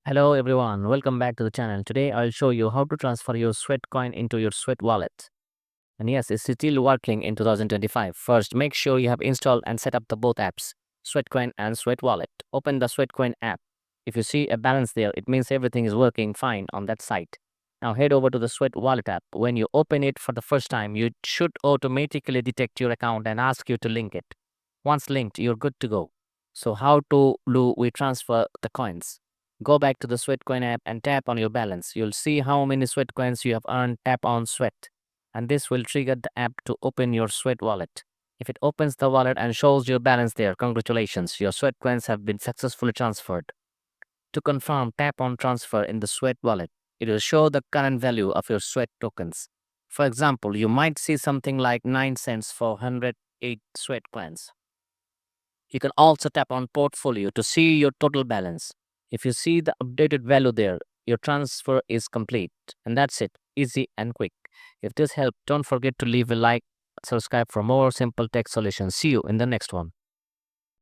Hello everyone, welcome back to the channel. Today I'll show you how to transfer your Sweatcoin into your Sweat wallet. And yes, it's still working in 2025. First, make sure you have installed and set up the both apps, Sweatcoin and Sweat Wallet. Open the Sweatcoin app. If you see a balance there, it means everything is working fine on that site. Now head over to the Sweat Wallet app. When you open it for the first time, you should automatically detect your account and ask you to link it. Once linked, you're good to go. So how do we transfer the coins? Go back to the Sweatcoin app and tap on your balance. You'll see how many Sweatcoins you have earned. Tap on Sweat, and this will trigger the app to open your Sweat wallet. If it opens the wallet and shows your balance there, congratulations, your Sweatcoins have been successfully transferred. To confirm, tap on Transfer in the Sweat wallet. It will show the current value of your Sweat tokens. For example, you might see something like 9 cents for 108 Sweatcoins. You can also tap on Portfolio to see your total balance. If you see the updated value there, your transfer is complete. And that's it, easy and quick. If this helped, don't forget to leave a like, subscribe for more simple tech solutions. See you in the next one.